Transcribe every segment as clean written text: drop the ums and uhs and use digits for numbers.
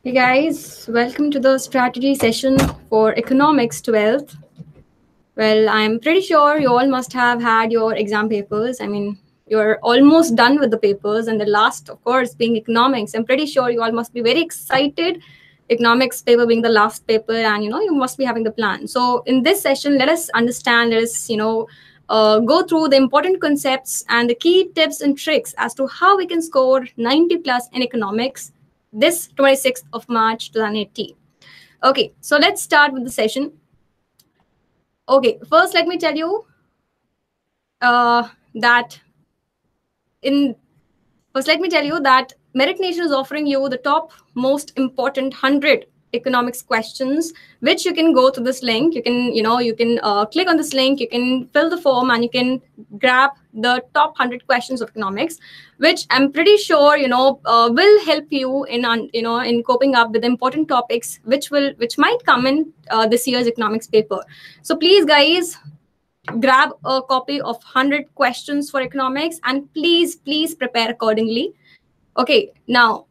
Hey guys, welcome to the strategy session for Economics 12th. Well, I'm pretty sure you all must have had your exam papers. I mean, you're almost done with the papers, and the last, of course, being economics. I'm pretty sure you all must be very excited. Economics paper being the last paper, and you must be having the plan. So, in this session, let us understand, let us, go through the important concepts and the key tips and tricks as to how we can score 90 plus in economics this 26th of March 2018. Okay, so let's start with the session. Okay, first let me tell you that Merit Nation is offering you the top most important 100 economics questions, which you can go to this link. You can click on this link, you can fill the form, and you can grab the top 100 questions of economics, which I'm pretty sure will help you in coping up with important topics which might come in this year's economics paper. So please, guys, grab a copy of 100 questions for economics, and please prepare accordingly. Okay, now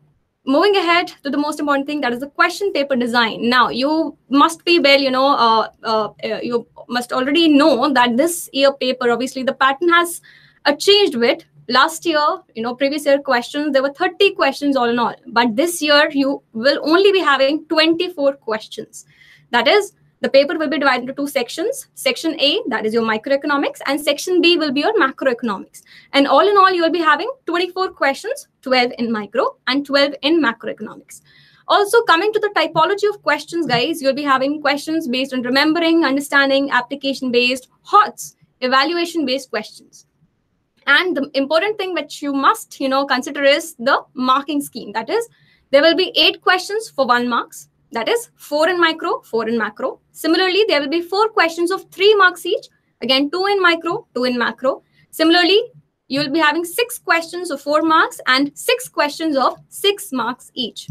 moving ahead to the most important thing, that is the question paper design. Now you must be you must already know that this year paper, obviously the pattern has changed with last year. Previous year questions, there were 30 questions all in all, but this year you will only be having 24 questions. That is, the paper will be divided into two sections. Section A, that is your microeconomics, and section B will be your macroeconomics. And all in all, you will be having 24 questions, 12 in micro and 12 in macroeconomics. Also, coming to the typology of questions, guys, you'll be having questions based on remembering, understanding, application-based, HOTS, evaluation-based questions. And the important thing which you must, consider is the marking scheme. That is, there will be 8 questions for 1 marks. That is 4 in micro, 4 in macro. Similarly, there will be 4 questions of 3 marks each. Again, 2 in micro, 2 in macro. Similarly, you will be having 6 questions of 4 marks and 6 questions of 6 marks each.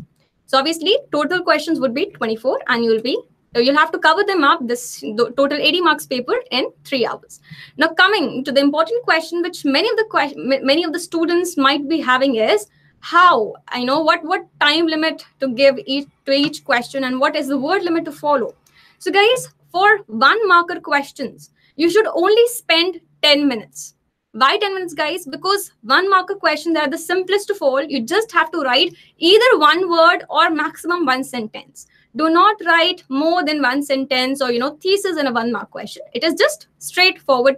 So obviously, total questions would be 24, and you'll have to cover them up, this total 80 marks paper, in 3 hours. Now, coming to the important question, which many of the students might be having is, how what time limit to give each question, and what is the word limit to follow. So guys, for 1 marker questions, you should only spend 10 minutes. Why 10 minutes, guys? Because 1 marker questions are the simplest of all. You just have to write either 1 word or maximum 1 sentence. Do not write more than 1 sentence or thesis in a 1 mark question. It is just straightforward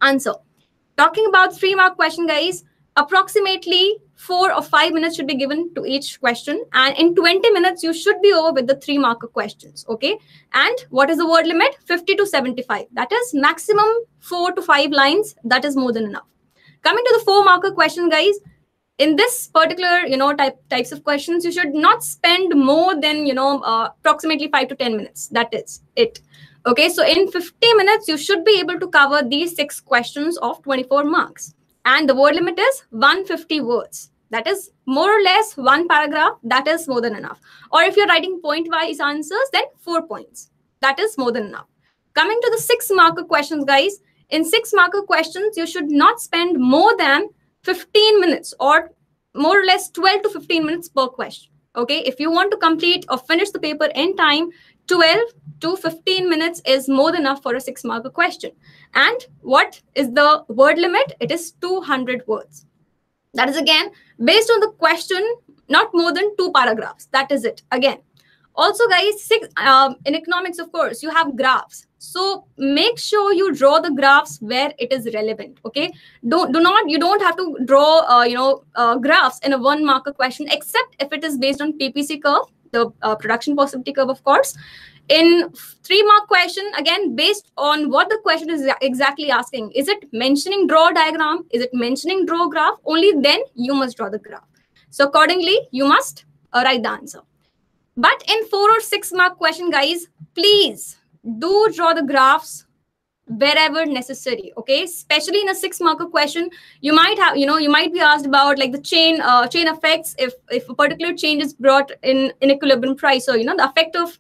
answer. Talking about 3 mark question, guys, approximately 4 or 5 minutes should be given to each question, and in 20 minutes you should be over with the 3 marker questions. Okay, and what is the word limit? 50 to 75. That is maximum 4 to 5 lines. That is more than enough. Coming to the 4 marker question, guys, in this particular types of questions, you should not spend more than approximately 5 to 10 minutes. That is it. Okay, so in 50 minutes you should be able to cover these 6 questions of 24 marks. And the word limit is 150 words. That is more or less 1 paragraph. That is more than enough. Or if you're writing point-wise answers, then 4 points. That is more than enough. Coming to the 6 marker questions, guys. In 6 marker questions, you should not spend more than 15 minutes, or more or less 12 to 15 minutes per question. Okay, if you want to complete or finish the paper in time, 12 to 15 minutes is more than enough for a 6 marker question. And what is the word limit? It is 200 words. That is, again, based on the question, not more than 2 paragraphs. That is it. Again, also, guys, in economics, of course, you have graphs. So make sure you draw the graphs where it is relevant. Okay, you don't have to draw graphs in a 1 marker question, except if it is based on PPC curve, the production possibility curve, of course. In 3 mark question, again, based on what the question is exactly asking, is it mentioning draw diagram? Is it mentioning draw graph? Only then you must draw the graph. So accordingly, you must write the answer. But in 4 or 6 mark question, guys, please do draw the graphs wherever necessary. Okay, especially in a 6 marker question, you might have you might be asked about like the chain effects. If a particular change is brought in equilibrium price, or the effect of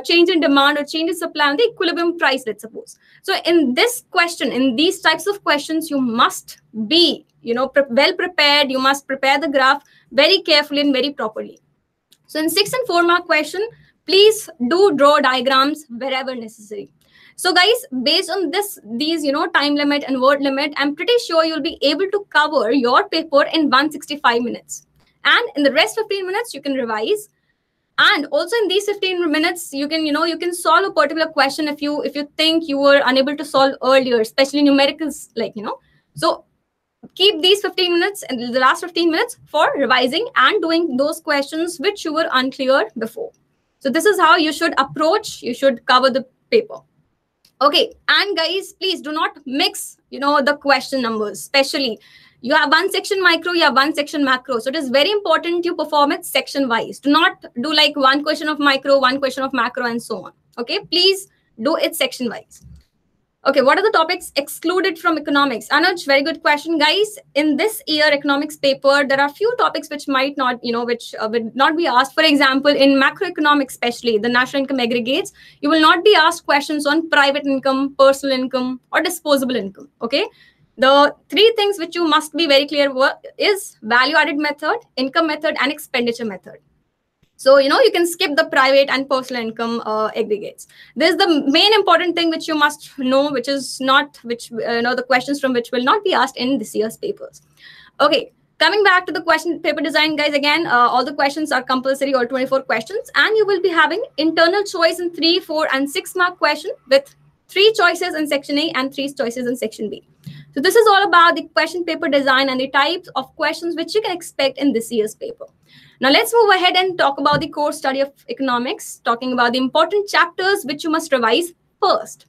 change in demand or change in supply on the equilibrium price, let's suppose. So in this question, in these types of questions, you must be well prepared. You must prepare the graph very carefully and very properly. So in 6 and 4 mark question, please do draw diagrams wherever necessary. So guys, based on these time limit and word limit, I'm pretty sure you'll be able to cover your paper in 165 minutes. And in the rest 15 minutes, you can revise. And also in these 15 minutes, you can solve a particular question if you think you were unable to solve earlier, especially numericals, So keep these 15 minutes and the last 15 minutes for revising and doing those questions which you were unclear before. So this is how you should cover the paper. Okay, and guys, please do not mix, the question numbers, especially you have one section micro, you have one section macro. So it is very important you perform it section wise. Do not do like one question of micro, one question of macro, and so on. Okay, please do it section wise. Okay, what are the topics excluded from economics? Anuj, very good question, guys. In this year economics paper, there are few topics which might not, which will not be asked. For example, in macroeconomics, especially the national income aggregates, you will not be asked questions on private income, personal income, or disposable income. Okay, the three things which you must be very clear is value-added method, income method, and expenditure method. So, you can skip the private and personal income aggregates. This is the main important thing which you must know, the questions from which will not be asked in this year's papers. Okay, coming back to the question paper design, guys, again, all the questions are compulsory, all 24 questions, and you will be having internal choice in 3, 4, and 6 mark question with 3 choices in section A and 3 choices in section B. So this is all about the question paper design and the types of questions which you can expect in this year's paper. Now let's move ahead and talk about the core study of economics, talking about the important chapters which you must revise first.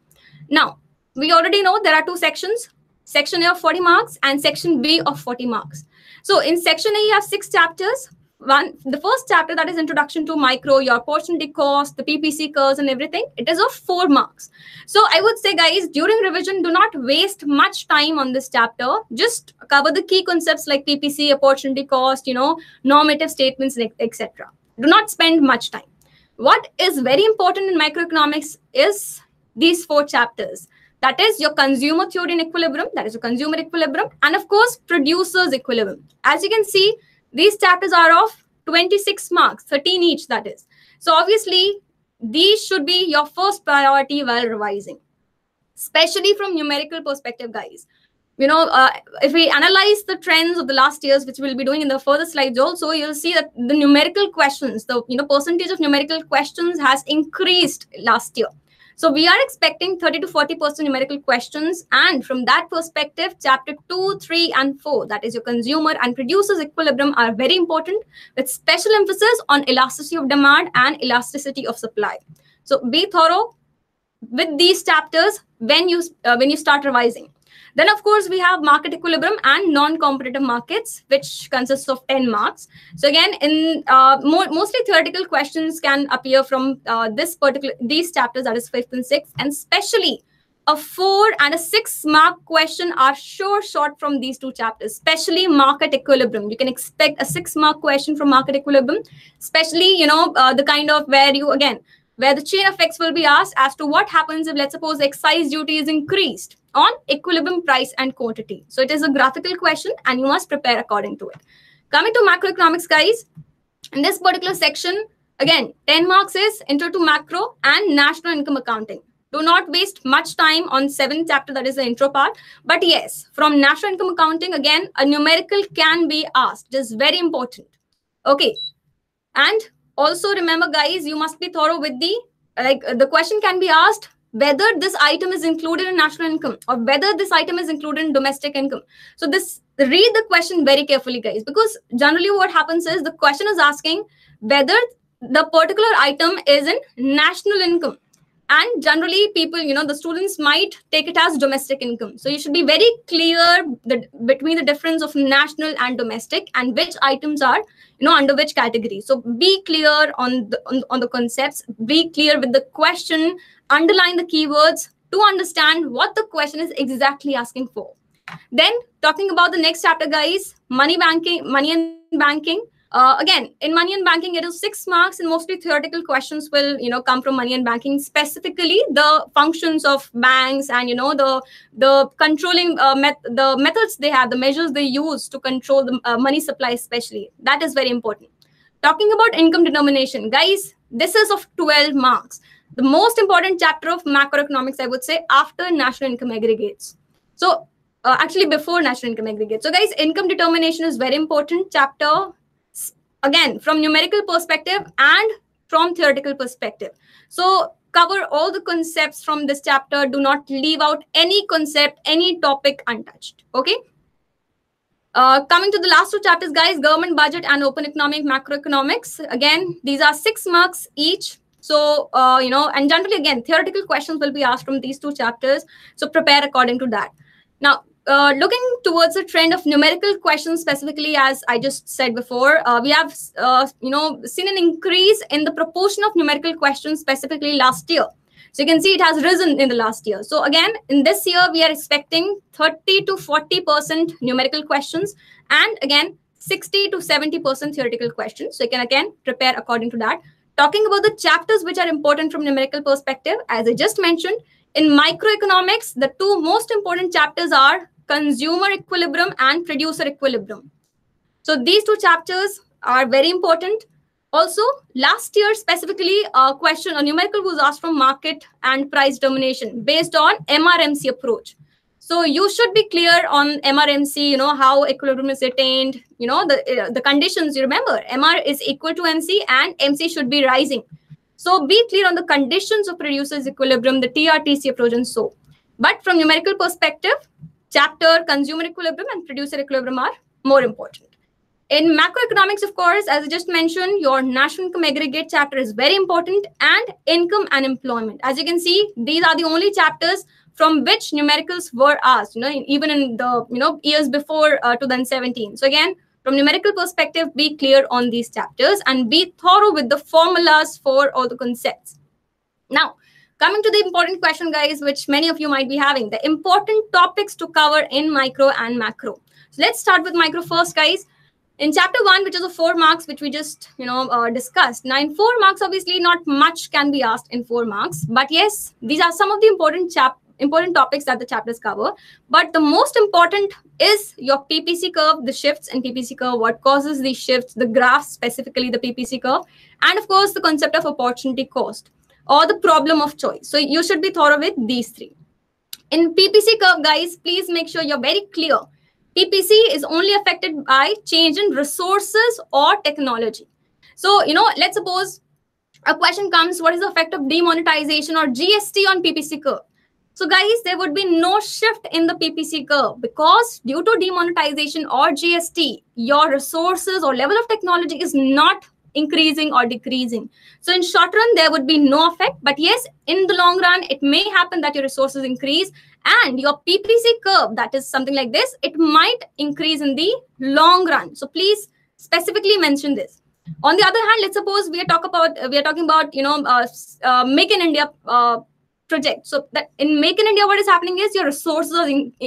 Now, we already know there are 2 sections, section A of 40 marks and section B of 40 marks. So in section A, you have 6 chapters. The first chapter, that is introduction to micro, your opportunity cost, the PPC curves and everything, it is of 4 marks. So I would say, guys, during revision, do not waste much time on this chapter. Just cover the key concepts like PPC, opportunity cost, normative statements, etc. Do not spend much time. What is very important in microeconomics is these 4 chapters. That is your consumer theory and equilibrium, that is your consumer equilibrium, and of course, producer's equilibrium. As you can see, these chapters are of 26 marks, 13 each, that is. So obviously, these should be your first priority while revising, especially from numerical perspective, guys. If we analyze the trends of the last years, which we'll be doing in the further slides also, you'll see that the numerical questions, the percentage of numerical questions has increased last year. So we are expecting 30 to 40% numerical questions. And from that perspective, chapter 2, 3, and 4, that is your consumer and producer's equilibrium, are very important, with special emphasis on elasticity of demand and elasticity of supply. So be thorough with these chapters when you start revising. Then, of course, we have market equilibrium and non-competitive markets, which consists of 10 marks. So again, in mostly theoretical questions can appear from these chapters, that is 5th and 6th, and especially a 4 and a 6 mark question are sure shot from these 2 chapters, especially market equilibrium. You can expect a 6 mark question from market equilibrium, especially, the kind of where the chain effects will be asked as to what happens if, let's suppose, excise duty is increased on equilibrium price and quantity. So it is a graphical question and you must prepare according to it. Coming to macroeconomics, guys, in this particular section, again, 10 marks is intro to macro and national income accounting. Do not waste much time on 7th chapter, that is the intro part. But yes, from national income accounting, again, a numerical can be asked. It is very important. Okay. And also remember, guys, you must be thorough with the question can be asked whether this item is included in national income or whether this item is included in domestic income. So read the question very carefully, guys, because generally what happens is the question is asking whether the particular item is in national income. And generally people, the students might take it as domestic income. So you should be very clear between the difference of national and domestic and which items are, under which category. So be clear on the concepts, be clear with the question, underline the keywords to understand what the question is exactly asking for. Then talking about the next chapter, guys, money and banking. Again, in money and banking, it is 6 marks and mostly theoretical questions will, come from money and banking, specifically the functions of banks and, the controlling, the methods they have, the measures they use to control the money supply especially. That is very important. Talking about income determination, guys, this is of 12 marks. The most important chapter of macroeconomics, I would say, after national income aggregates. So actually before national income aggregate. So guys, income determination is very important chapter, again, from numerical perspective and from theoretical perspective. So cover all the concepts from this chapter. Do not leave out any concept, any topic untouched. Okay. Coming to the last two chapters, guys, government budget and open economic macroeconomics. Again, these are 6 marks each. So, and generally, again, theoretical questions will be asked from these two chapters. So prepare according to that. Now, looking towards the trend of numerical questions specifically, as I just said before, we have, seen an increase in the proportion of numerical questions specifically last year. So you can see it has risen in the last year. So again, in this year, we are expecting 30 to 40% numerical questions, and again, 60 to 70% theoretical questions. So you can again prepare according to that. Talking about the chapters which are important from numerical perspective, as I just mentioned, in microeconomics, the two most important chapters are consumer equilibrium and producer equilibrium. So these two chapters are very important. Also, last year specifically, a numerical was asked from market and price determination based on MRMC approach. So you should be clear on MRMC, how equilibrium is attained, the conditions. You remember, MR is equal to MC and MC should be rising. So be clear on the conditions of producer's equilibrium, the TRTC approach and so. But from numerical perspective, chapter consumer equilibrium and producer equilibrium are more important. In macroeconomics, of course, as I just mentioned, your national income aggregate chapter is very important, and income and employment. As you can see, these are the only chapters from which numericals were asked, even in the years before 2017. So again, from numerical perspective, be clear on these chapters and be thorough with the formulas for all the concepts. Now, coming to the important question, guys, which many of you might be having, the important topics to cover in micro and macro. So let's start with micro first, guys. In chapter 1, which is the 4 marks, which we just discussed. Now, in 4 marks, obviously, not much can be asked in 4 marks. But yes, these are some of the important topics that the chapters cover. But the most important is your PPC curve, the shifts in PPC curve, what causes these shifts, the graphs, specifically the PPC curve, and of course, the concept of opportunity cost or the problem of choice. So you should be thorough with these 3. In PPC curve, guys, please make sure you're very clear. PPC is only affected by change in resources or technology. So, let's suppose a question comes, what is the effect of demonetization or GST on PPC curve? So, guys, there would be no shift in the PPC curve because due to demonetization or GST, your resources or level of technology is not increasing or decreasing. So in short run, there would be no effect. But yes, in the long run, it may happen that your resources increase and your PPC curve, that is something like this, it might increase in the long run. So please specifically mention this. On the other hand, let's suppose we are talking about Make in India project. So that in Make in India, what is happening is your resources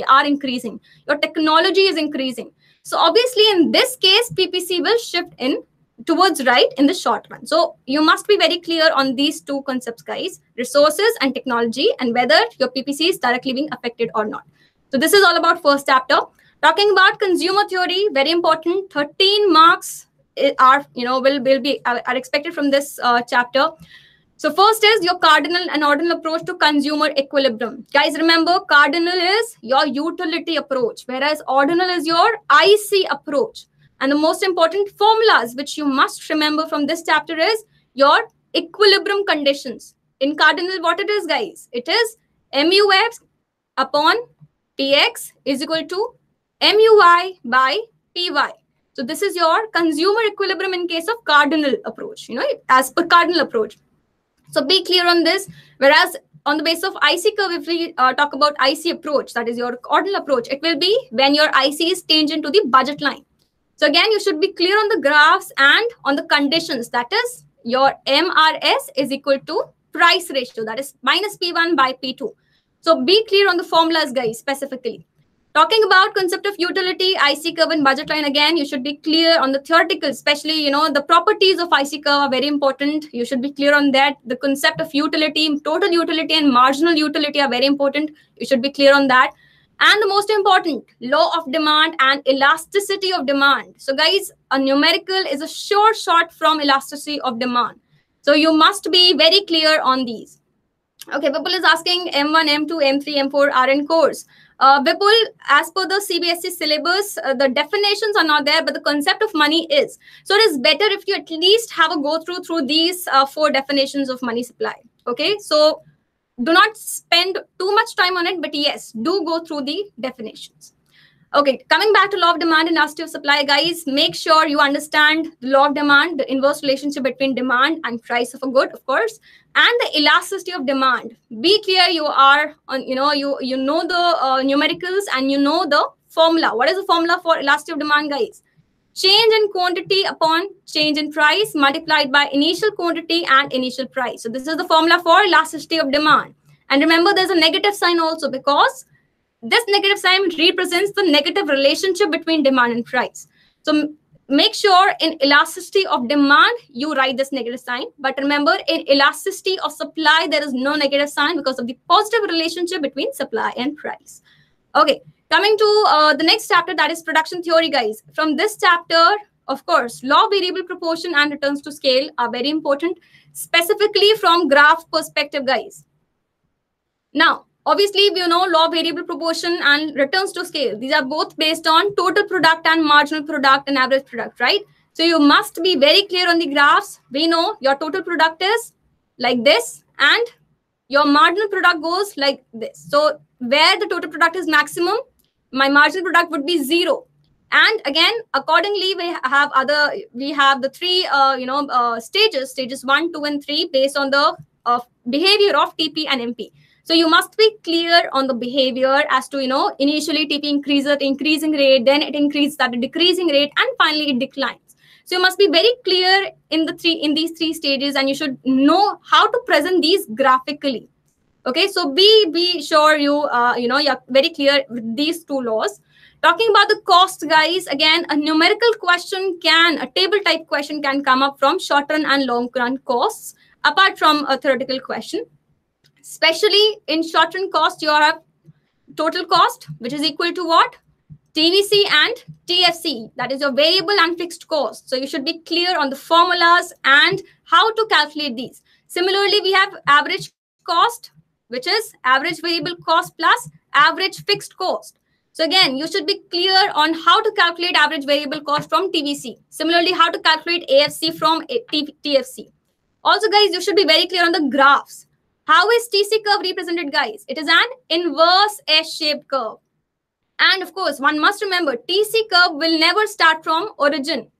are increasing, your technology is increasing. So obviously in this case, PPC will shift in towards right in the short run. So you must be very clear on these 2 concepts, guys, resources and technology, and whether your PPC is directly being affected or not. So this is all about first chapter. Talking about consumer theory, very important. 13 marks are expected from this chapter. So first is your cardinal and ordinal approach to consumer equilibrium. Guys, remember, cardinal is your utility approach, whereas ordinal is your IC approach. And the most important formulas which you must remember from this chapter is your equilibrium conditions. In cardinal, what it is, guys? It is MUX upon PX is equal to MUI by PY. So this is your consumer equilibrium in case of cardinal approach, as per cardinal approach. So be clear on this. Whereas on the basis of IC curve, if we talk about IC approach, that is your ordinal approach, it will be when your IC is tangent to the budget line. So again, you should be clear on the graphs and on the conditions. That is your MRS is equal to price ratio. That is minus P1 by P2. So be clear on the formulas, guys, specifically. Talking about concept of utility, IC curve and budget line, again, you should be clear on the theoretical, especially, the properties of IC curve are very important. You should be clear on that. The concept of utility, total utility and marginal utility are very important. You should be clear on that. And the most important, law of demand and elasticity of demand. So guys, a numerical is a sure shot from elasticity of demand. So you must be very clear on these. Okay, Vipul is asking M1, M2, M3, M4 are in course. Vipul, as per the CBSE syllabus, the definitions are not there, but the concept of money is. So it is better if you at least have a go through these 4 definitions of money supply. Okay, so do not spend too much time on it, but yes, do go through the definitions. Okay, coming back to law of demand and elasticity of supply, guys, make sure you understand the law of demand, the inverse relationship between demand and price of a good, of course, and the elasticity of demand. Be clear you are on, you know the numericals and you know the formula. What is the formula for elasticity of demand, guys? Change in quantity upon change in price multiplied by initial quantity and initial price. So this is the formula for elasticity of demand. And remember, there's a negative sign also, because this negative sign represents the negative relationship between demand and price. So make sure in elasticity of demand, you write this negative sign. But remember, in elasticity of supply, there is no negative sign because of the positive relationship between supply and price. Okay, coming to the next chapter, that is production theory, guys. From this chapter, of course, law of variable proportion and returns to scale are very important, specifically from graph perspective, guys. Now, obviously, we know law of variable proportion and returns to scale. These are both based on total product and marginal product and average product, right? So you must be very clear on the graphs. We know your total product is like this and your marginal product goes like this. So where the total product is maximum, my marginal product would be 0. And again, accordingly, we have the 3 stages 1, 2, and 3 based on the behavior of TP and MP. So you must be clear on the behavior as to, initially TP increases at increasing rate, then it increases at a decreasing rate, and finally it declines. So you must be very clear in these 3 stages, and you should know how to present these graphically. Okay, so be sure you're very clear with these 2 laws. Talking about the cost, guys, again, a numerical question a table type question can come up from short run and long run costs, apart from a theoretical question. Especially in short run cost, you have total cost, which is equal to what? TVC and TFC, that is your variable and fixed cost. So you should be clear on the formulas and how to calculate these. Similarly, we have average cost, which is average variable cost plus average fixed cost. So again, you should be clear on how to calculate average variable cost from TVC. Similarly, how to calculate AFC from TFC. Also, guys, you should be very clear on the graphs. How is TC curve represented, guys? It is an inverse S-shaped curve. And of course, one must remember, TC curve will never start from origin.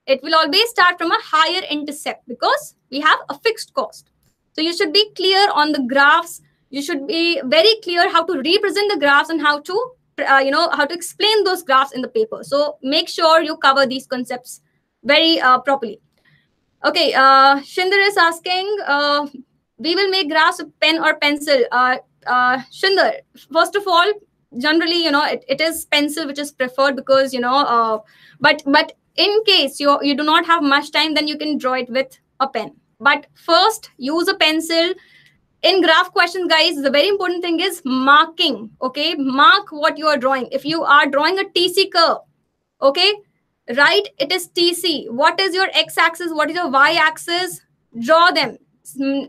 It will always start from a higher intercept because we have a fixed cost. So you should be clear on the graphs. You should be very clear how to represent the graphs and how to, how to explain those graphs in the paper. So make sure you cover these concepts very properly. Okay, Shinder is asking, we will make graphs with pen or pencil. Shinder, first of all, generally, it is pencil which is preferred because, but in case you do not have much time, then you can draw it with a pen. But first, use a pencil. In graph questions, guys, the very important thing is marking, okay? Mark what you are drawing. If you are drawing a TC curve, okay, write it is TC. What is your x-axis? What is your y-axis? Draw them.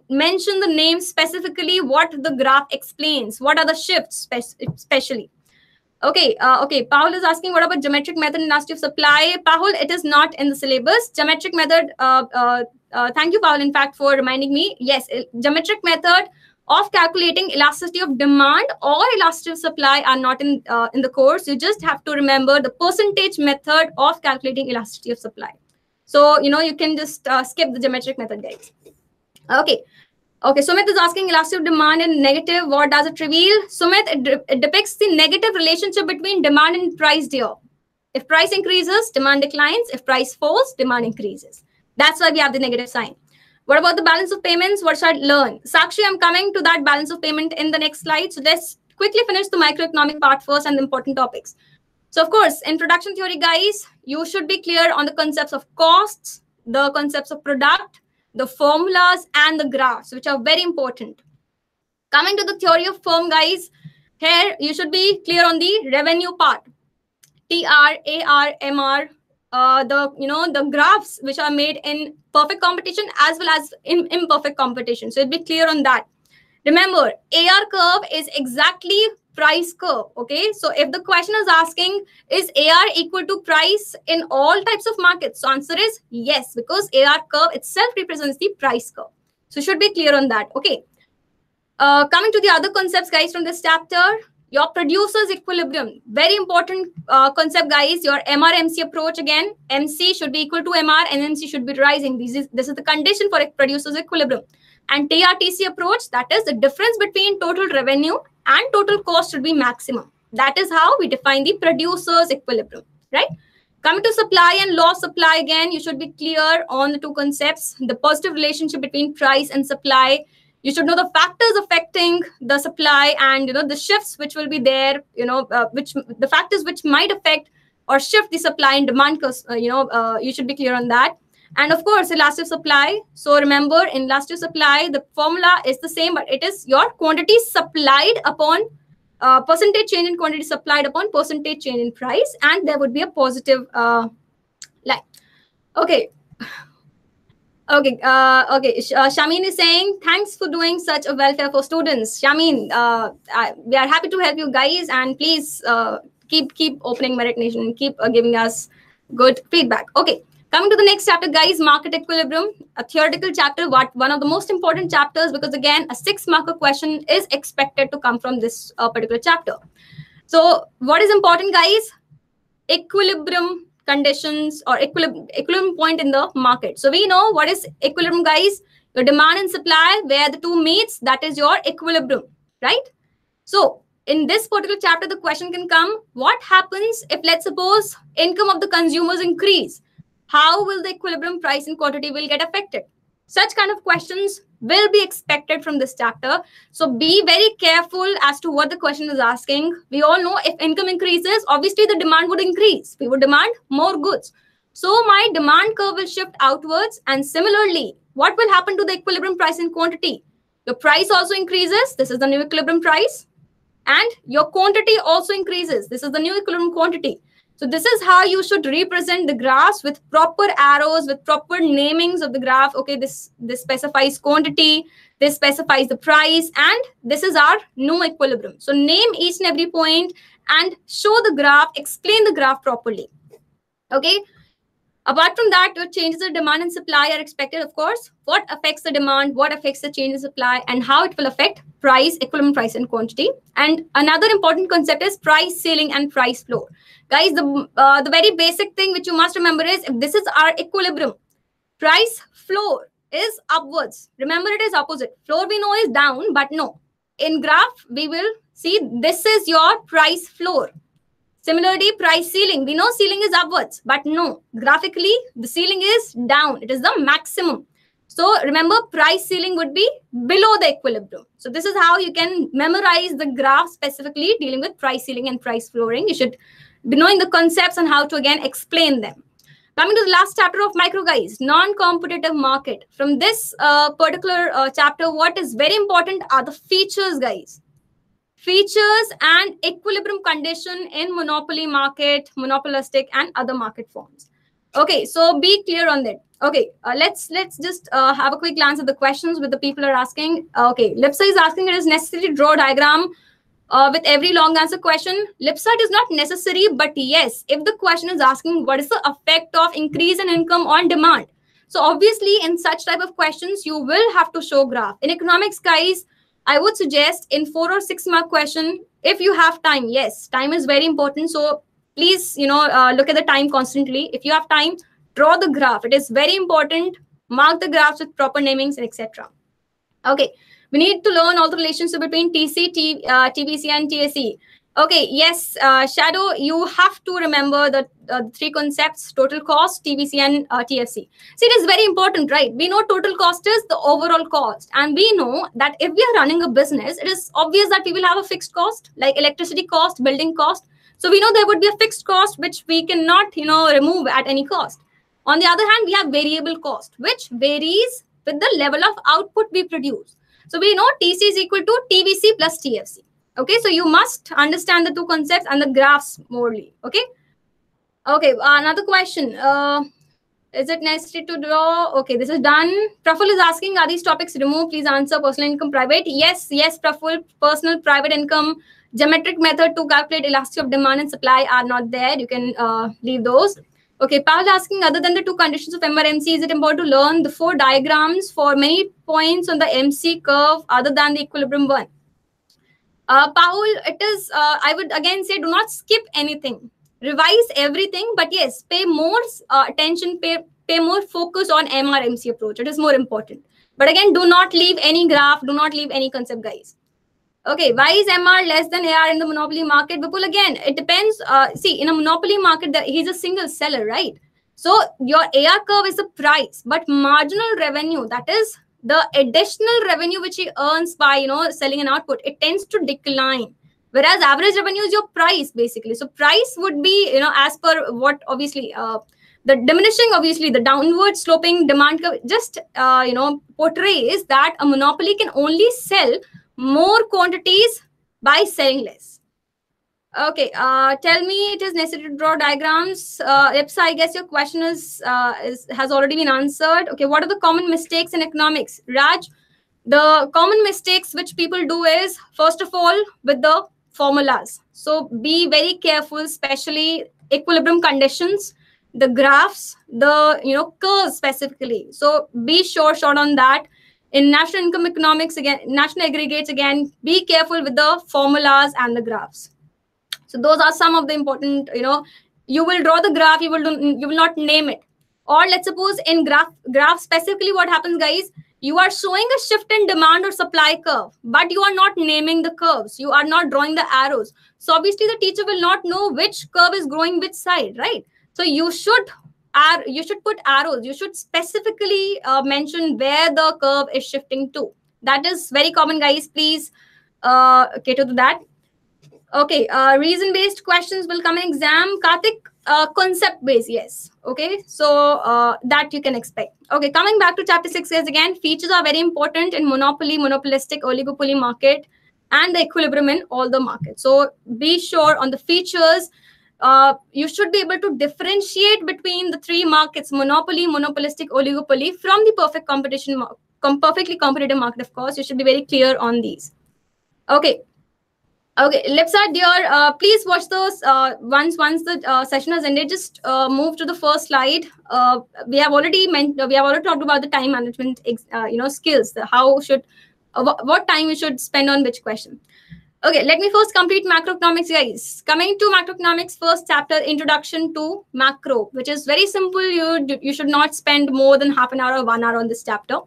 Mention the name specifically, what the graph explains. What are the shifts, especially? Okay, Pahul is asking, what about geometric method and elasticity of supply? Pahul, it is not in the syllabus. Geometric method, thank you, Pahul, in fact, for reminding me. Yes, geometric method of calculating elasticity of demand or elasticity of supply are not in the course. You just have to remember the percentage method of calculating elasticity of supply. So, you can just skip the geometric method, guys. Okay, Sumit is asking elasticity of demand and negative. What does it reveal? Sumit, it depicts the negative relationship between demand and price here. If price increases, demand declines. If price falls, demand increases. That's why we have the negative sign. What about the balance of payments? What should I learn? Sakshi, I'm coming to that balance of payment in the next slide. So let's quickly finish the microeconomic part first and the important topics. So of course, in production theory, guys, you should be clear on the concepts of costs, the concepts of product, the formulas, and the graphs, which are very important. Coming to the theory of firm, guys, Here, you should be clear on the revenue part. TR, AR, MR, the graphs which are made in perfect competition as well as in imperfect competition. So it'll be clear on that. Remember, AR curve is exactly price curve. Okay, so if the question is asking, is AR equal to price in all types of markets? So answer is yes, because AR curve itself represents the price curve. So should be clear on that. Okay. Coming to the other concepts, guys, from this chapter, your producer's equilibrium. Very important concept, guys. Your MR-MC approach again. MC should be equal to MR and MC should be rising. This is the condition for a producer's equilibrium. And TRTC approach, that is the difference between total revenue and total cost should be maximum. That is how we define the producer's equilibrium, right? Coming to supply and law of supply again, you should be clear on the two concepts. The positive relationship between price and supply. You should know the factors affecting the supply and the shifts which will be there, which the factors which might affect or shift the supply and demand. You should be clear on that. And of course, elastic supply. So remember, in elastic supply, the formula is the same, but it is your quantity supplied upon percentage change in quantity supplied upon percentage change in price, and there would be a positive line. Okay. Okay, Shamin is saying, thanks for doing such a welfare for students. Shamin, we are happy to help you guys, and please keep opening Merit Nation and keep giving us good feedback. Okay, coming to the next chapter, guys, market equilibrium, a theoretical chapter, one of the most important chapters, because again, a 6-marker question is expected to come from this particular chapter. So what is important, guys? Equilibrium conditions or equilibrium point in the market. So we know what is equilibrium, guys. Your demand and supply, where the two meets, that is your equilibrium, right? So in this particular chapter, the question can come, what happens if, let's suppose, income of the consumers increase? How will the equilibrium price and quantity will get affected? Such kind of questions will be expected from this chapter. So be very careful as to what the question is asking. We all know if income increases, obviously the demand would increase. We would demand more goods. So my demand curve will shift outwards. And similarly, what will happen to the equilibrium price and quantity? Your price also increases. This is the new equilibrium price. And your quantity also increases. This is the new equilibrium quantity. So this is how you should represent the graphs with proper arrows, with proper namings of the graph. Okay, this specifies quantity, this specifies the price, and this is our new equilibrium. So name each and every point and show the graph, explain the graph properly. Okay. Apart from that, your changes in demand and supply are expected, of course. What affects the demand, what affects the change in supply, and how it will affect price, equilibrium price, and quantity. And another important concept is price ceiling and price floor. Guys, the very basic thing which you must remember is, if this is our equilibrium, price floor is upwards. Remember, it is opposite. Floor we know is down, but no. In graph, we will see this is your price floor. Similarly, price ceiling. We know ceiling is upwards, but no. Graphically, the ceiling is down. It is the maximum. So remember, price ceiling would be below the equilibrium. So this is how you can memorize the graph specifically dealing with price ceiling and price flooring. You should be knowing the concepts and how to again explain them. Coming to the last chapter of micro, guys, non-competitive market. From this particular chapter, what is very important are the features, guys. Features and equilibrium condition in monopoly market, monopolistic, and other market forms. Okay, so be clear on that. Okay, let's just have a quick glance at the questions with the people are asking. Okay, Lipsa is asking, it is necessary to draw a diagram with every long answer question. Lipsa, it is not necessary, but yes, if the question is asking what is the effect of increase in income on demand. So obviously in such type of questions, you will have to show graph. In economics, guys, I would suggest in 4 or 6 mark question, if you have time, yes, time is very important. So please, look at the time constantly. If you have time, draw the graph. It is very important. Mark the graphs with proper namings and etc. Okay, we need to learn all the relationship between TC, TBC, and TSE. Okay, yes, Shadow, you have to remember the 3 concepts, total cost, TBC, and TFC. See, it is very important, right? We know total cost is the overall cost. And we know that if we are running a business, it is obvious that we will have a fixed cost, like electricity cost, building cost. So we know there would be a fixed cost, which we cannot, remove at any cost. On the other hand, we have variable cost, which varies with the level of output we produce. So we know TC is equal to TVC plus TFC. Okay, so you must understand the two concepts and the graphs morely. Okay. Okay, another question. Is it necessary to draw? Okay, this is done. Praful is asking, are these topics removed? Please answer. Personal income, private. Yes, Praful. Personal, private income, geometric method to calculate elasticity of demand and supply are not there. You can leave those. Okay, Paul asking, other than the two conditions of MRMC, is it important to learn the 4 diagrams for many points on the MC curve other than the equilibrium one? Paul, it is, I would again say, do not skip anything. Revise everything, but yes, pay more attention, pay more focus on MRMC approach. It is more important. But again, do not leave any graph, do not leave any concept, guys. Okay, why is MR less than AR in the monopoly market? Vipul, again, it depends. See, in a monopoly market, he's a single seller, right? So your AR curve is the price, but marginal revenue, that is the additional revenue which he earns by, selling an output, it tends to decline. Whereas average revenue is your price, basically. So price would be, as per what, obviously, the diminishing, obviously, the downward sloping demand curve just, portrays that a monopoly can only sell more quantities by selling less. Okay, tell me it is necessary to draw diagrams. Ipsa, I guess your question has already been answered. Okay, what are the common mistakes in economics? Raj, the common mistakes which people do is, first of all, with the formulas. So be very careful, especially equilibrium conditions, the graphs, the curves specifically. So be short on that. In national income economics, again, national aggregates, again, be careful with the formulas and the graphs. So those are some of the important, you will draw the graph, you will not name it. Or let's suppose in graph specifically what happens, guys, you are showing a shift in demand or supply curve, but you are not naming the curves. You are not drawing the arrows. So obviously the teacher will not know which curve is growing which side, right? So you should put arrows. You should specifically mention where the curve is shifting to. That is very common, guys. Please cater to that. Okay, reason-based questions will come in exam. Karthik, concept-based, yes. Okay, so that you can expect. Okay, coming back to chapter 6 guys, again, features are very important in monopoly, monopolistic, oligopoly market, and the equilibrium in all the markets. So be sure on the features. You should be able to differentiate between the 3 markets, monopoly, monopolistic, oligopoly, from the perfectly competitive market, of course. You should be very clear on these. Okay. Okay, Lipsa, dear, please watch those once the session has ended. Just move to the first slide. We have already talked about the time management, skills. What time you should spend on which question. Okay, let me first complete macroeconomics, guys. Coming to macroeconomics, first chapter, introduction to macro, which is very simple. You should not spend more than half an hour or 1 hour on this chapter.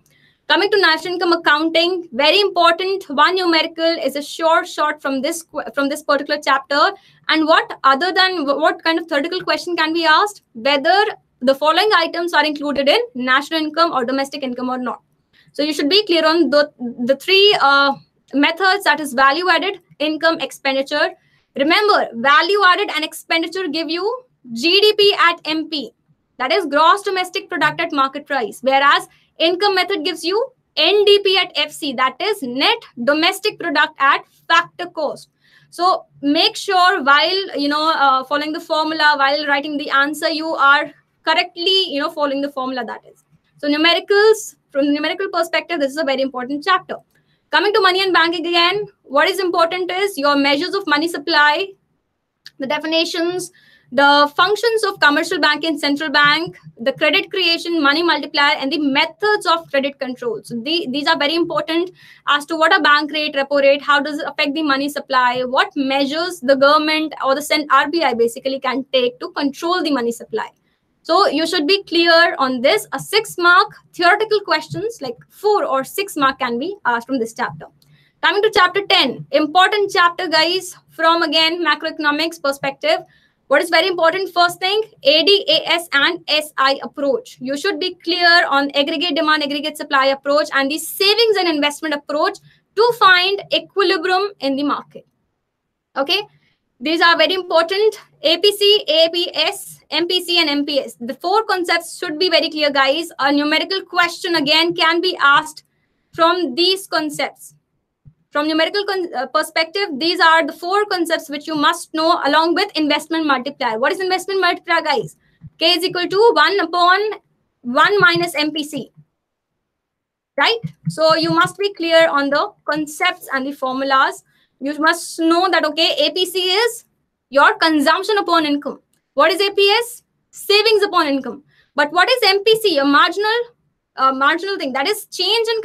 Coming to national income accounting, very important. One numerical is a short from this particular chapter. And what kind of theoretical question can be asked? Whether the following items are included in national income or domestic income or not. So you should be clear on the 3 methods, that is value added, income, expenditure. Remember, value added and expenditure give you GDP at MP, that is gross domestic product at market price, whereas income method gives you NDP at FC, that is net domestic product at factor cost. So make sure while following the formula, while writing the answer, you are correctly following the formula, that is. So numericals, from numerical perspective, this is a very important chapter. Coming to money and banking again, what is important is your measures of money supply, the definitions, the functions of commercial bank and central bank, the credit creation, money multiplier, and the methods of credit control. So these are very important as to what a bank rate, repo rate, how does it affect the money supply, what measures the government or the RBI basically can take to control the money supply. So you should be clear on this. A 6-mark theoretical questions, like 4 or 6 mark can be asked from this chapter. Coming to chapter 10, important chapter, guys, from again macroeconomics perspective. What is very important? First thing, ADAS and SI approach. You should be clear on aggregate demand, aggregate supply approach, and the savings and investment approach to find equilibrium in the market. Okay, these are very important. APC, APS, MPC, and MPS. The 4 concepts should be very clear, guys. A numerical question again can be asked from these concepts. From numerical perspective, these are the 4 concepts which you must know along with investment multiplier. What is investment multiplier, guys? K is equal to 1 upon 1 minus MPC. Right? So you must be clear on the concepts and the formulas. You must know that, okay, APC is your consumption upon income. What is APS? Savings upon income. But what is MPC? A marginal thing. That is change in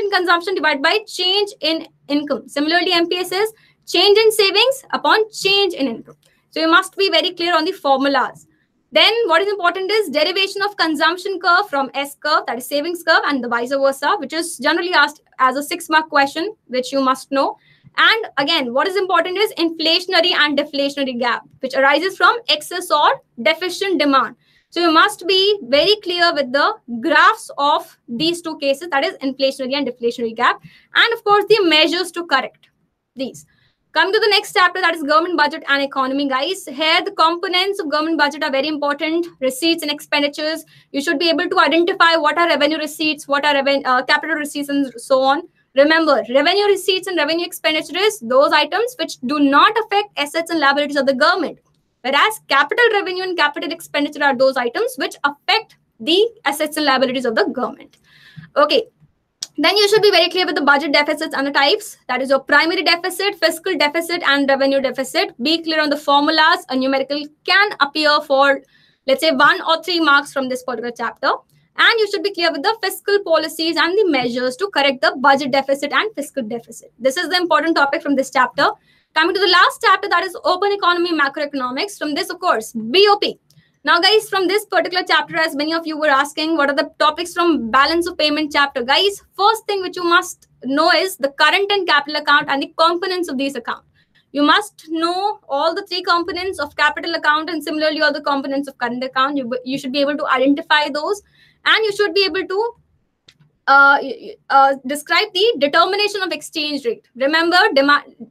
consumption divided by change in income. Similarly, MPS is change in savings upon change in income. So you must be very clear on the formulas. Then what is important is derivation of consumption curve from S curve, that is savings curve, and the vice versa, which is generally asked as a 6-mark question, which you must know. And again, what is important is inflationary and deflationary gap, which arises from excess or deficient demand. So you must be very clear with the graphs of these 2 cases, that is inflationary and deflationary gap. And of course, the measures to correct these. Coming to the next chapter, that is government budget and economy, guys. Here, the components of government budget are very important. Receipts and expenditures. You should be able to identify what are revenue receipts, what are capital receipts, and so on. Remember, revenue receipts and revenue expenditures, those items which do not affect assets and liabilities of the government. Whereas capital revenue and capital expenditure are those items which affect the assets and liabilities of the government. Okay. Then you should be very clear with the budget deficits and the types. That is your primary deficit, fiscal deficit, and revenue deficit. Be clear on the formulas. A numerical can appear for, let's say, 1 or 3 marks from this particular chapter. And you should be clear with the fiscal policies and the measures to correct the budget deficit and fiscal deficit. This is the important topic from this chapter. Coming to the last chapter, that is open economy macroeconomics. From this, of course, BOP. Now, guys, from this particular chapter, as many of you were asking, what are the topics from balance of payment chapter? Guys, first thing which you must know is the current and capital account and the components of these accounts. You must know all the 3 components of capital account and similarly all the components of current account. You should be able to identify those, and you should be able to describe the determination of exchange rate. Remember,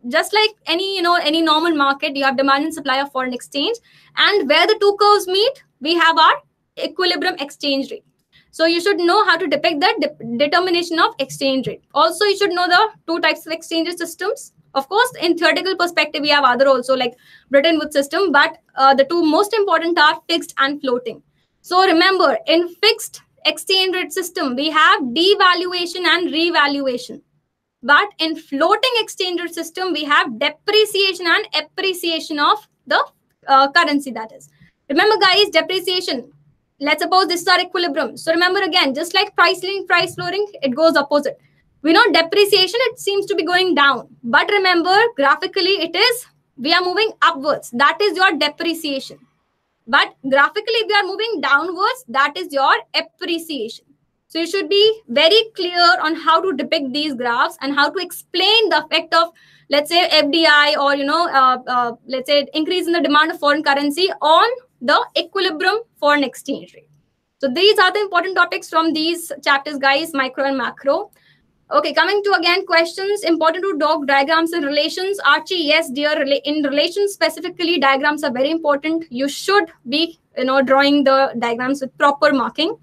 just like any normal market, you have demand and supply of foreign exchange, and where the 2 curves meet, we have our equilibrium exchange rate. So you should know how to depict the determination of exchange rate. Also, you should know the 2 types of exchange rate systems. Of course, in theoretical perspective, we have other also like Bretton Woods system, but the 2 most important are fixed and floating. So remember, in fixed exchange rate system, we have devaluation and revaluation. But in floating exchange rate system, we have depreciation and appreciation of the currency, that is. Remember, guys, depreciation. Let's suppose this is our equilibrium. So remember again, just like price link, price floating, it goes opposite. We know depreciation, it seems to be going down. But remember, graphically, we are moving upwards. That is your depreciation. But graphically, if we are moving downwards, that is your appreciation. So you should be very clear on how to depict these graphs and how to explain the effect of, let's say, FDI or, let's say, increase in the demand of foreign currency on the equilibrium foreign exchange rate. So these are the important topics from these chapters, guys, micro and macro. Okay, coming to again questions, important to draw diagrams and relations. Archie, yes, dear, in relations specifically, diagrams are very important. You should be, drawing the diagrams with proper marking.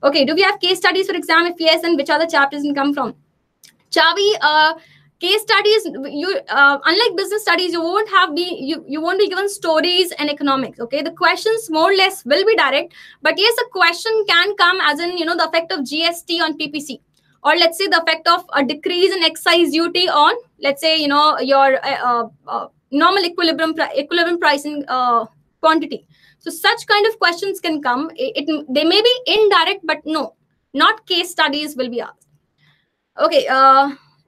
Okay, do we have case studies for exam? If yes, and which other chapters can come from? Chavi, case studies, unlike business studies, you won't be given stories and economics. Okay, the questions more or less will be direct, but yes, a question can come as in, the effect of GST on PPC. Or let's say the effect of a decrease in excise duty on, let's say, your normal equilibrium pricing quantity. So such kind of questions can come. They may be indirect, but no, not case studies will be asked. Okay,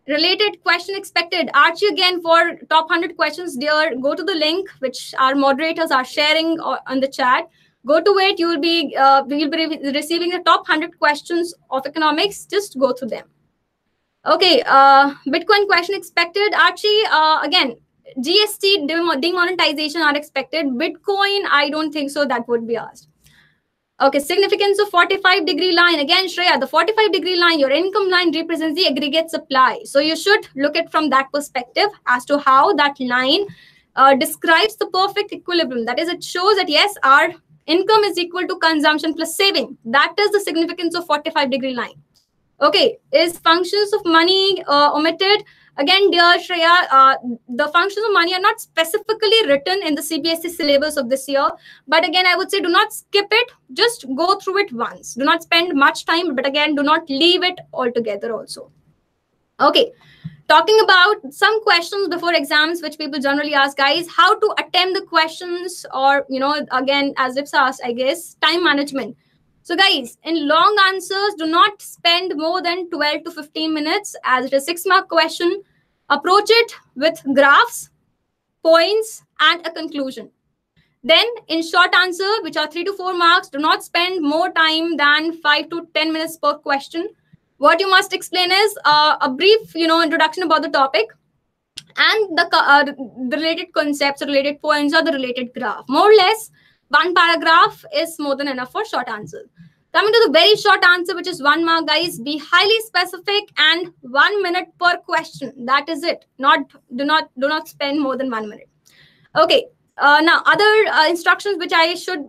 related question expected. Archie, again, for top 100 questions, dear, go to the link which our moderators are sharing on the chat. Go to it. You'll be receiving the top 100 questions of economics. Just go through them. Okay, Bitcoin question expected. Archie, again, GST demonetization are expected. Bitcoin, I don't think so. That would be asked. Okay, significance of 45-degree line. Again, Shreya, the 45-degree line, your income line represents the aggregate supply. So you should look at from that perspective as to how that line describes the perfect equilibrium. That is, it shows that yes, our income is equal to consumption plus saving. That is the significance of 45-degree line. Okay, is functions of money omitted? Again, dear Shreya, the functions of money are not specifically written in the CBSE syllabus of this year. But again, I would say do not skip it. Just go through it once. Do not spend much time, but again, do not leave it altogether also. Okay. Talking about some questions before exams, which people generally ask, guys, how to attempt the questions, or, again, as it's asked, I guess, time management. So guys, in long answers, do not spend more than 12 to 15 minutes, as it is a 6-mark question. Approach it with graphs, points, and a conclusion. Then in short answer, which are 3 to 4 marks, do not spend more time than 5 to 10 minutes per question. What you must explain is a brief, introduction about the topic and the related concepts, related points, or the related graph. More or less, one paragraph is more than enough for short answer. Coming to the very short answer, which is 1 mark, guys, be highly specific and 1 minute per question. That is it. Do not spend more than 1 minute. Okay. Now, other instructions which I should,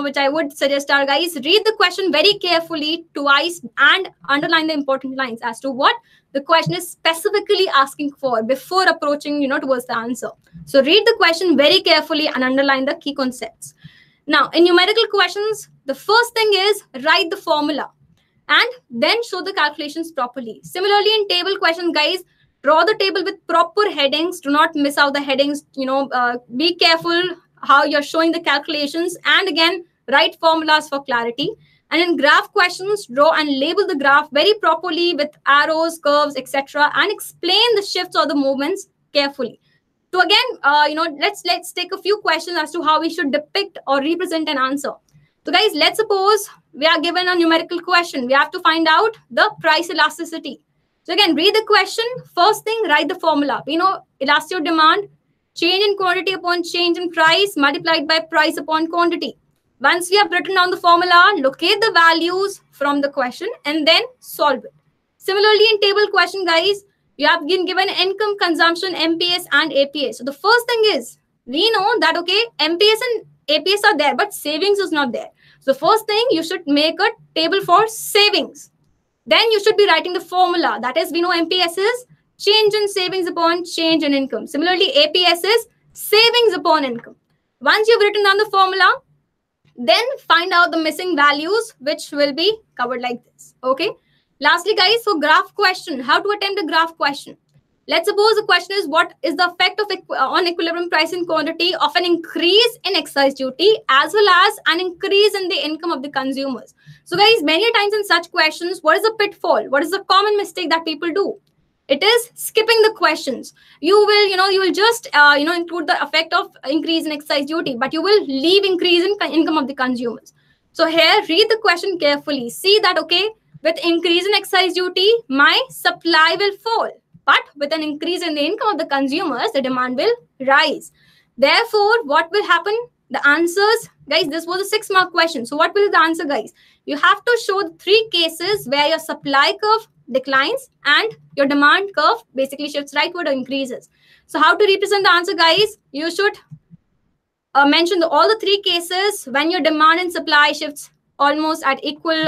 which I would suggest are, guys, read the question very carefully twice and underline the important lines as to what the question is specifically asking for before approaching, towards the answer. So read the question very carefully and underline the key concepts. Now, in numerical questions, the first thing is write the formula and then show the calculations properly. Similarly, in table questions, guys, draw the table with proper headings. Do not miss out the headings. Be careful how you're showing the calculations. And again, write formulas for clarity. And in graph questions, draw and label the graph very properly with arrows, curves, etc. And explain the shifts or the movements carefully. So again, let's take a few questions as to how we should depict or represent an answer. So guys, let's suppose we are given a numerical question. We have to find out the price elasticity. So again, read the question. First thing, write the formula. Elasticity of demand, change in quantity upon change in price multiplied by price upon quantity. Once we have written down the formula, locate the values from the question and then solve it. Similarly, in table question, guys, you have been given income, consumption, MPS, and APS. So the first thing is, we know that, okay, MPS and APS are there, but savings is not there. So first thing, you should make a table for savings. Then you should be writing the formula. That is, we know MPS is change in savings upon change in income. Similarly, APS is savings upon income. Once you've written down the formula, then find out the missing values, which will be covered like this. Okay. Lastly, guys, for graph question, how to attempt a graph question? Let's suppose the question is, what is the effect of on equilibrium price and quantity of an increase in excise duty as well as an increase in the income of the consumers? So guys, many times in such questions, what is the pitfall? What is the common mistake that people do? It is skipping the questions. You will just include the effect of increase in excise duty, but you will leave increase in income of the consumers. So here, read the question carefully. See that, okay, with increase in excise duty, my supply will fall. But with an increase in the income of the consumers, the demand will rise. Therefore, what will happen? The answers, guys, this was a 6-mark question. So what will be the answer, guys? You have to show the 3 cases where your supply curve declines and your demand curve basically shifts rightward or increases. So how to represent the answer, guys? You should mention all the 3 cases when your demand and supply shifts almost at equal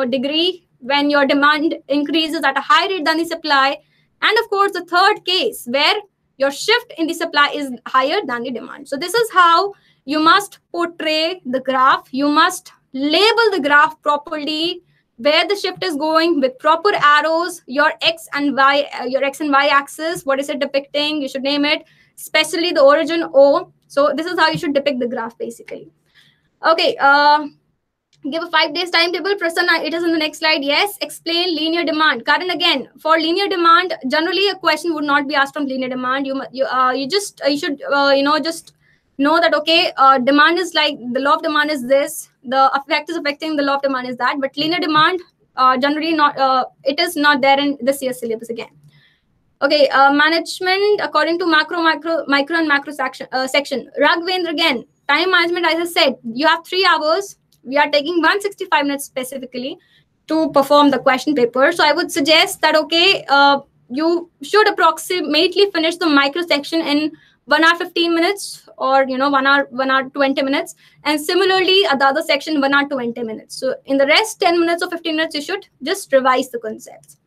degree, when your demand increases at a higher rate than the supply, and of course the third case where your shift in the supply is higher than the demand. So this is how you must portray the graph. You must label the graph properly, where the shift is going with proper arrows, your X and Y axis, what is it depicting? You should name it, especially the origin O. So this is how you should depict the graph basically. Okay, give a 5 days timetable. Prasanna, it is in the next slide. Yes, explain linear demand. Karan, again, for linear demand, generally a question would not be asked from linear demand. You should just know that, okay, demand is like, the law of demand is this, the effect is affecting the law of demand is that, but linear demand generally not, it is not there in this year's syllabus again. Okay, management according to micro and macro section. Raghvendra, again, time management, as I said, you have 3 hours. We are taking 165 minutes specifically to perform the question paper. So I would suggest that, okay, you should approximately finish the micro section in 1 hour 15 minutes or 1 hour 20 minutes. And similarly, the other section 1 hour 20 minutes. So in the rest 10 minutes or 15 minutes, you should just revise the concepts.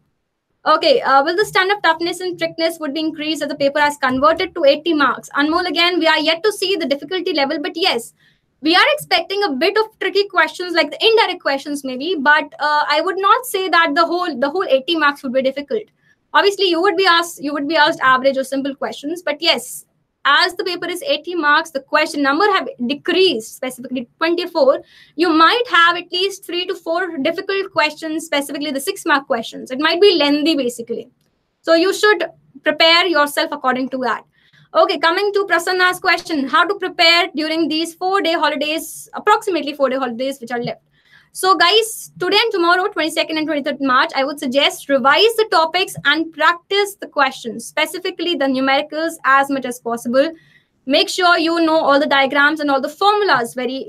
Okay, will the standard toughness and trickiness would be increased as the paper has converted to 80 marks? Anmol, again, we are yet to see the difficulty level, but yes, we are expecting a bit of tricky questions, like the indirect questions maybe, but I would not say that the whole 80 marks would be difficult. Obviously, you would be asked average or simple questions, but yes, as the paper is 80 marks, the question number have decreased, specifically 24. You might have at least 3 to 4 difficult questions, specifically the 6 mark questions. It might be lengthy, basically. So you should prepare yourself according to that. Okay, coming to Prasanna's question, how to prepare during these 4-day holidays, approximately 4-day holidays which are left. So guys, today and tomorrow, 22nd and 23rd March, I would suggest revise the topics and practice the questions, specifically the numericals as much as possible. Make sure you know all the diagrams and all the formulas very,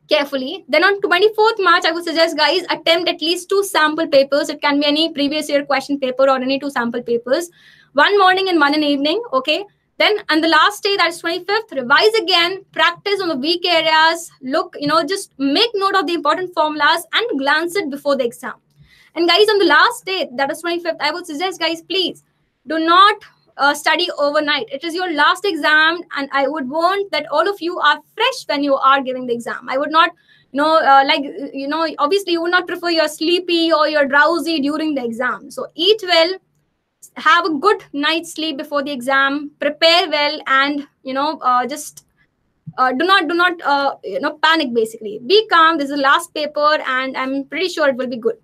carefully. Then on 24th March, I would suggest guys attempt at least 2 sample papers. It can be any previous year question paper or any 2 sample papers. One morning and one in evening, okay? Then on the last day, that's 25th, revise again, practice on the weak areas, look, just make note of the important formulas and glance it before the exam. And guys, on the last day, that is 25th, I would suggest guys, please do not study overnight. It is your last exam, and I would want that all of you are fresh when you are giving the exam. I would not, obviously you would not prefer you're sleepy or you're drowsy during the exam. So eat well, have a good night's sleep before the exam, prepare well, and just do not panic. Basically, be calm. This is the last paper, and I'm pretty sure it will be good.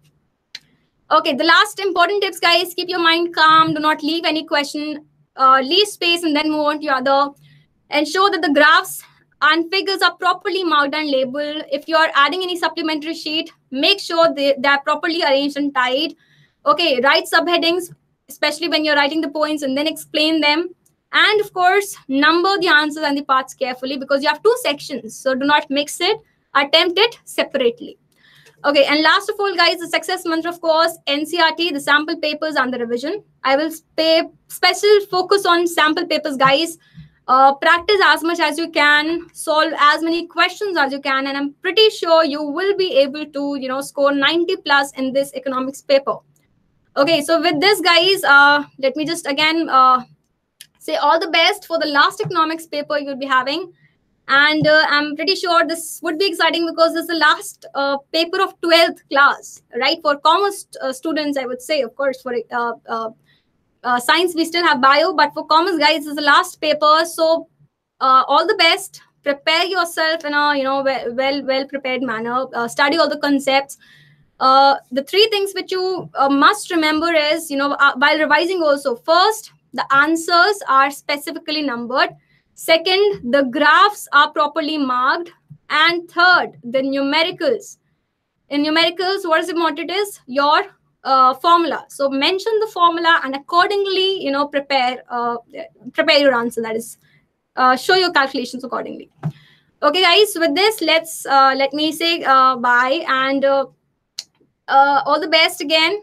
Okay, the last important tips, guys: keep your mind calm. Do not leave any question. Leave space and then move on to your other. Ensure that the graphs and figures are properly marked and labeled. If you are adding any supplementary sheet, make sure they are properly arranged and tied. Okay, write subheadings, especially when you're writing the points, and then explain them. And of course, number the answers and the parts carefully because you have 2 sections. So do not mix it. Attempt it separately. Okay, and last of all, guys, the success mantra, of course, NCRT, the sample papers and the revision. I will pay special focus on sample papers, guys. Practice as much as you can, solve as many questions as you can, and I'm pretty sure you will be able to, score 90 plus in this economics paper. Okay, so with this, guys, let me just again say all the best for the last economics paper you'll be having. And I'm pretty sure this would be exciting because this is the last paper of 12th class, right? For commerce students, I would say, of course, for science, we still have bio, but for commerce, guys, this is the last paper. So all the best. Prepare yourself in a well prepared manner. Study all the concepts. The 3 things which you must remember is, while revising also, first, the answers are specifically numbered. Second, the graphs are properly marked. And third, the numericals. In numericals, what is important is your formula. So mention the formula and accordingly, prepare your answer. That is, show your calculations accordingly. Okay, guys, with this, let me say bye and all the best again.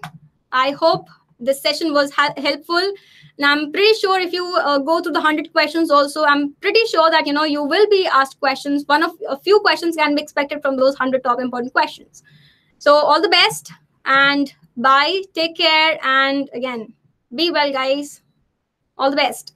I hope this session was helpful. And I'm pretty sure if you go through the 100 questions also, I'm pretty sure that, you will be asked questions. A few questions can be expected from those 100 top important questions. So all the best and bye. Take care. And again, be well, guys. All the best.